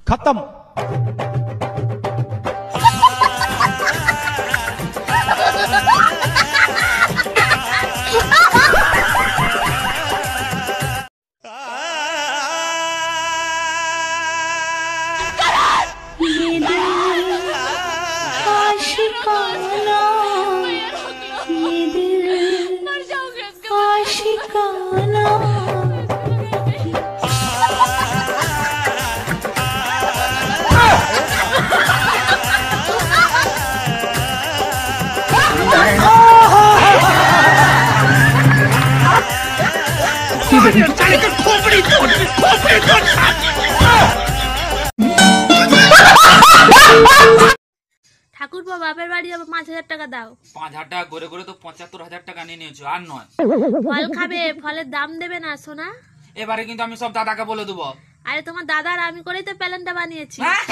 खत्म। ঠাকুরপো বাপের বাড়ি যাবো, 5,000 টাকা দাও। 5,000 টাকা করে করে তো 75,000 টাকা নিয়ে নিয়েছো, আর নয়। ফল খাবে, ফলের দাম দেবে না সোনা? এবারে কিন্তু আমি সব দাদাকে বলে দেবো। আরে তোমার দাদার আমি করেই তো প্যালেনটা বানিয়েছি। হ্যাঁ।